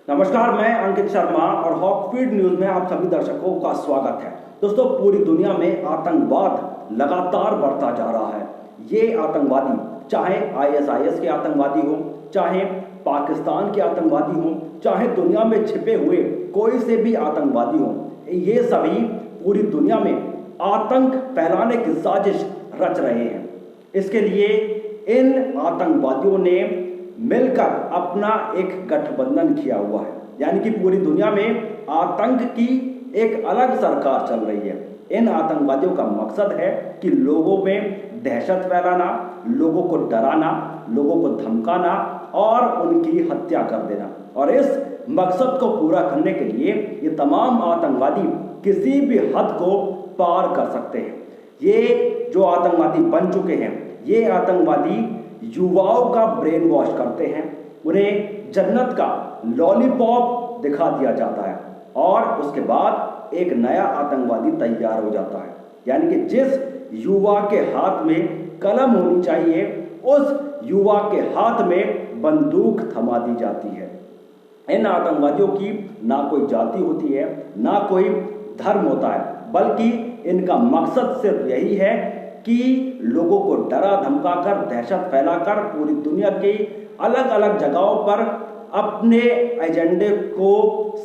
नमस्कार, मैं अंकित शर्मा और हॉकफीड न्यूज में आप सभी दर्शकों का स्वागत है। दोस्तों, पूरी दुनिया में आतंकवाद लगातार बढ़ता जा रहा है। ये आतंकवादी चाहे आईएसआईएस के आतंकवादी हो, चाहे पाकिस्तान के आतंकवादी हो, चाहे दुनिया में छिपे हुए कोई से भी आतंकवादी हो, ये सभी पूरी दुनिया में आतंक फैलाने की साजिश रच रहे हैं। इसके लिए इन आतंकवादियों ने मिलकर अपना एक गठबंधन किया हुआ है, यानी कि पूरी दुनिया में आतंक की एक अलग सरकार चल रही है। इन आतंकवादियों का मकसद है कि लोगों में दहशत फैलाना, लोगों को डराना, लोगों को धमकाना और उनकी हत्या कर देना। और इस मकसद को पूरा करने के लिए ये तमाम आतंकवादी किसी भी हद को पार कर सकते हैं। ये जो आतंकवादी बन चुके हैं, ये आतंकवादी युवाओं का ब्रेन वॉश करते हैं, उन्हें जन्नत का लॉलीपॉप दिखा दिया जाता है और उसके बाद एक नया आतंकवादी तैयार हो जाता है। यानी कि जिस युवा के हाथ में कलम होनी चाहिए, उस युवा के हाथ में बंदूक थमा दी जाती है। इन आतंकवादियों की ना कोई जाति होती है, ना कोई धर्म होता है, बल्कि इनका मकसद सिर्फ यही है कि लोगों को डरा धमकाकर, दहशत फैलाकर पूरी दुनिया की अलग अलग जगहों पर अपने एजेंडे को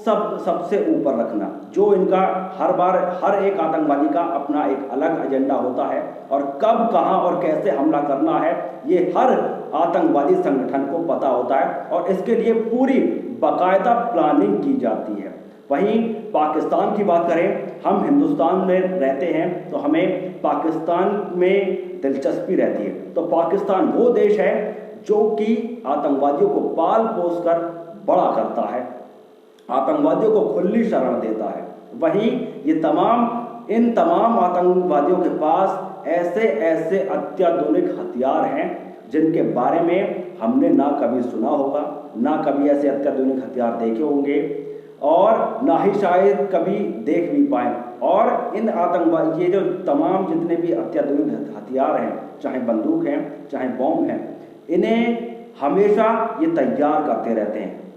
सबसे ऊपर रखना। जो इनका हर बार हर एक आतंकवादी का अपना एक अलग एजेंडा होता है और कब, कहां और कैसे हमला करना है, ये हर आतंकवादी संगठन को पता होता है और इसके लिए पूरी बाकायदा प्लानिंग की जाती है। वहीं पाकिस्तान की बात करें, हम हिंदुस्तान में रहते हैं तो हमें पाकिस्तान में दिलचस्पी रहती है। तो पाकिस्तान वो देश है जो कि आतंकवादियों को पाल पोस कर बड़ा करता है, आतंकवादियों को खुली शरण देता है। वहीं इन तमाम आतंकवादियों के पास ऐसे ऐसे अत्याधुनिक हथियार हैं जिनके बारे में हमने ना कभी सुना होगा, ना कभी ऐसे अत्याधुनिक हथियार देखे होंगे और ना ही शायद कभी देख भी पाए। और इन आतंकवादी, ये जो तमाम जितने भी अत्याधुनिक हथियार हैं, चाहे बंदूक हैं, चाहे बॉम्ब हैं, इन्हें हमेशा ये तैयार करते रहते हैं।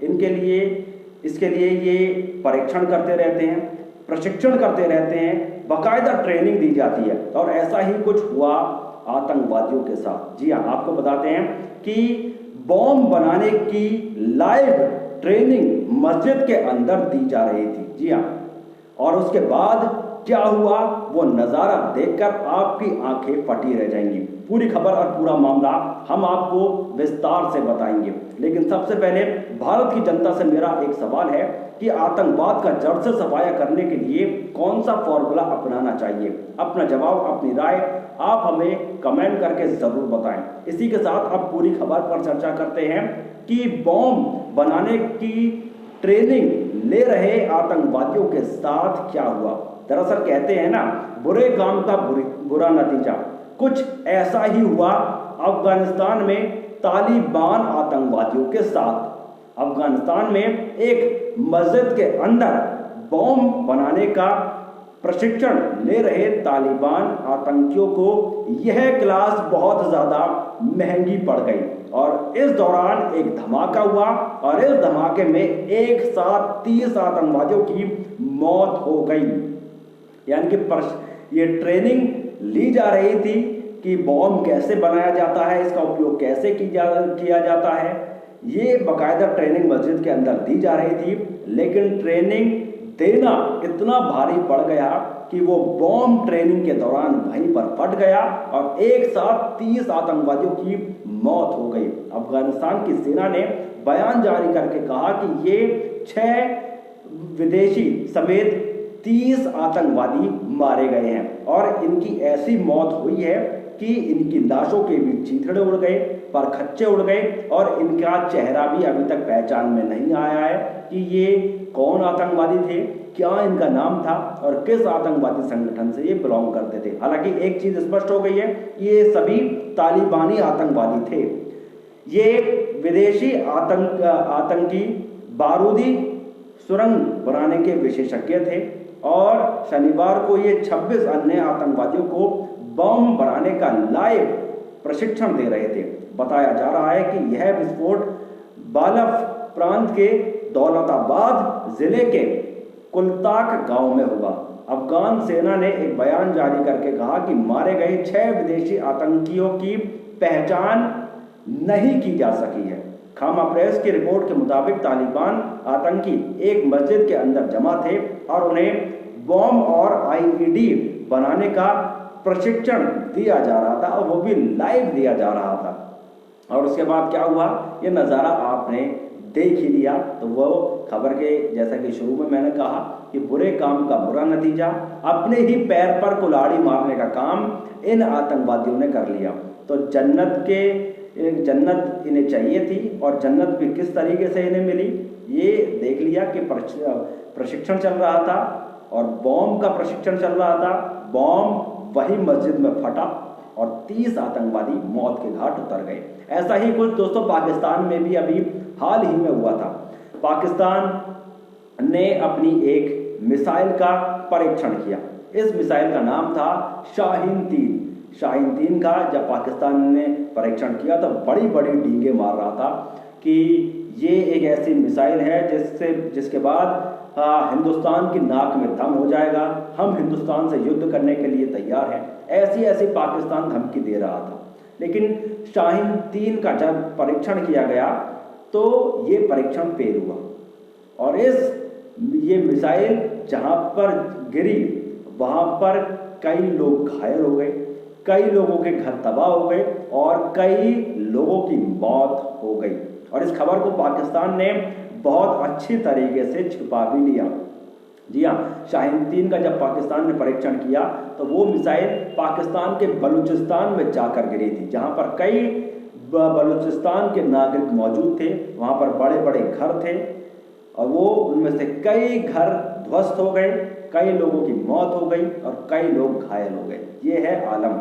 इसके लिए ये परीक्षण करते रहते हैं, प्रशिक्षण करते रहते हैं, बाकायदा ट्रेनिंग दी जाती है। और ऐसा ही कुछ हुआ आतंकवादियों के साथ। जी हाँ, आपको बताते हैं कि बॉम्ब बनाने की लाइव ट्रेनिंग मस्जिद के अंदर दी जा रही थी। जी हाँ, और उसके बाद क्या हुआ वो नज़ारा देखकर आपकी आंखें फटी रह जाएंगी। पूरी खबर और पूरा मामला हम आपको विस्तार से बताएंगे, लेकिन सबसे पहले भारत की जनता से मेरा एक सवाल है कि आतंकवाद का जड़ से सफाया करने के लिए कौन सा फॉर्मूला अपनाना चाहिए। अपना जवाब, अपनी राय आप हमें कमेंट करके जरूर बताएं। इसी के साथ अब पूरी खबर पर चर्चा करते हैं कि बॉम्ब बनाने की ट्रेनिंग ले रहे आतंकवादियों के साथ क्या हुआ। दरअसल कहते हैं ना, बुरे काम का बुरा नतीजा। कुछ ऐसा ही हुआ अफगानिस्तान में तालिबान आतंकवादियों के साथ। अफगानिस्तान में एक मस्जिद के अंदर बॉम्ब बनाने का प्रशिक्षण ले रहे तालिबान आतंकियों को यह क्लास बहुत ज्यादा महंगी पड़ गई और इस दौरान एक धमाका हुआ और इस धमाके में एक साथ 30 आतंकवादियों की मौत हो गई। यानी कि ये ट्रेनिंग ली जा रही थी कि बॉम्ब कैसे बनाया जाता है, इसका उपयोग कैसे किया जाता है। ये बाकायदा ट्रेनिंग मस्जिद के अंदर दी जा रही थी, लेकिन ट्रेनिंग देना इतना भारी पड़ गया कि वो बॉम्ब ट्रेनिंग के दौरान वहीं पर फट गया और एक साथ 30 आतंकवादियों की मौत हो गई। अफगानिस्तान की सेना ने बयान जारी करके कहा कि ये 6 विदेशी समेत 30 आतंकवादी मारे गए हैं और इनकी ऐसी मौत हुई है कि इनकी लाशों के भी चीथड़े उड़ गए, परखच्चे उड़ गए और इनका चेहरा भी अभी तक पहचान में नहीं आया है कि ये कौन आतंकवादी थे, क्या इनका नाम था और किस आतंकवादी संगठन से ये बिलोंग करते थे। हालांकि एक चीज स्पष्ट हो गई है, ये सभी तालिबानी आतंकवादी थे। ये विदेशी आतंकी बारूदी सुरंग बनाने के विशेषज्ञ थे और शनिवार को ये 26 अन्य आतंकवादियों को बम बनाने का लाइव प्रशिक्षण दे रहे थे। बताया जा रहा है कि यह विस्फोट बालफ प्रांत के दौलताबाद जिले के कुलताक गांव में हुआ। अफगान सेना ने एक बयान जारी करके कहा कि मारे गए 6 विदेशी आतंकियों की पहचान नहीं की जा सकी है। खामा प्रेस की रिपोर्ट के मुताबिक तालिबान आतंकी एक मस्जिद के अंदर जमा थे और उन्हें बॉम्ब और आईईडी बनाने का प्रशिक्षण दिया जा रहा था, और वो भी लाइव दिया जा रहा था। और उसके बाद क्या हुआ, ये नज़ारा आपने देख ही लिया। तो वो खबर के जैसा कि शुरू में मैंने कहा कि बुरे काम का बुरा नतीजा, अपने ही पैर पर कुल्हाड़ी मारने का काम इन आतंकवादियों ने कर लिया। तो जन्नत इन्हें चाहिए थी, और जन्नत भी किस तरीके से इन्हें मिली ये देख लिया कि प्रशिक्षण चल रहा था और बॉम्ब का प्रशिक्षण चल रहा था। बॉम्ब वही मस्जिद में फटा और 30 आतंकवादी मौत के घाट उतर गए। ऐसा ही कुछ दोस्तों पाकिस्तान में भी अभी हाल ही में हुआ था। पाकिस्तान ने अपनी एक मिसाइल का परीक्षण किया। इस मिसाइल का नाम था शाहीन 3 का जब पाकिस्तान ने परीक्षण किया तो बड़ी बड़ी डींगे मार रहा था कि ये एक ऐसी मिसाइल है जिसके बाद हिंदुस्तान की नाक में दम हो जाएगा, हम हिंदुस्तान से युद्ध करने के लिए तैयार हैं। ऐसी पाकिस्तान धमकी दे रहा था। लेकिन शाहीन 3 का जब परीक्षण किया गया तो ये परीक्षण फेल हुआ, और ये मिसाइल जहां पर गिरी वहां पर कई लोग घायल हो गए, कई लोगों के घर तबाह हो गए और कई लोगों की मौत हो गई। और इस खबर को पाकिस्तान ने बहुत अच्छी तरीके से छिपा भी लिया। जी हाँ, शाहीन 3 का जब पाकिस्तान ने परीक्षण किया तो वो मिसाइल पाकिस्तान के बलूचिस्तान में जाकर गिरी थी, जहां पर कई बलूचिस्तान के नागरिक मौजूद थे। वहां पर बड़े बड़े घर थे और वो उनमें से कई घर ध्वस्त हो गए, कई लोगों की मौत हो गई और कई लोग घायल हो गए। ये है आलम।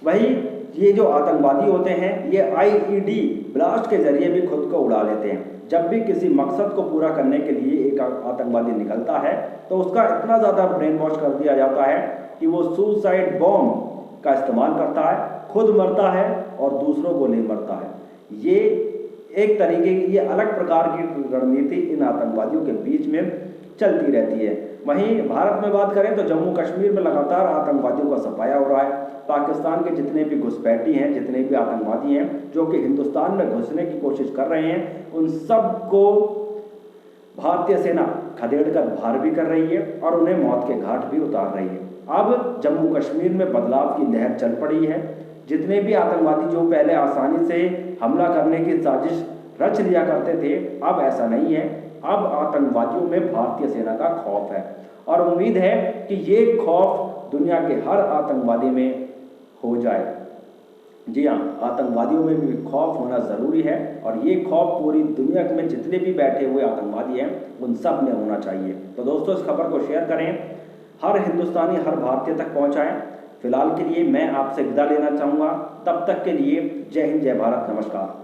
वही ये जो आतंकवादी होते हैं ये आईईडी ब्लास्ट के जरिए भी खुद को उड़ा लेते हैं। जब भी किसी मकसद को पूरा करने के लिए एक आतंकवादी निकलता है तो उसका इतना ज़्यादा ब्रेन वॉश कर दिया जाता है कि वो सुसाइड बॉम्ब का इस्तेमाल करता है, खुद मरता है और दूसरों को ले मरता है। ये एक तरीके की ये अलग प्रकार की रणनीति इन आतंकवादियों के बीच में चलती रहती है। वहीं भारत में बात करें तो जम्मू कश्मीर में लगातार आतंकवादियों का सफाया हो रहा है। पाकिस्तान के जितने भी घुसपैठी हैं, जितने भी आतंकवादी हैं जो कि हिंदुस्तान में घुसने की कोशिश कर रहे हैं, उन सब को भारतीय सेना खदेड़ कर बाहर भी कर रही है और उन्हें मौत के घाट भी उतार रही है। अब जम्मू कश्मीर में बदलाव की लहर चल पड़ी है। जितने भी आतंकवादी जो पहले आसानी से हमला करने की साजिश रच लिया करते थे, अब ऐसा नहीं है। अब आतंकवादियों में भारतीय सेना का खौफ है और उम्मीद है कि ये खौफ दुनिया के हर आतंकवादी में हो जाए। जी हाँ, आतंकवादियों में भी खौफ होना ज़रूरी है और ये खौफ पूरी दुनिया में जितने भी बैठे हुए आतंकवादी हैं उन सब में होना चाहिए। तो दोस्तों इस खबर को शेयर करें, हर हिंदुस्तानी हर भारतीय तक पहुँचाएँ। फिलहाल के लिए मैं आपसे विदा लेना चाहूँगा। तब तक के लिए जय हिंद, जय भारत, नमस्कार।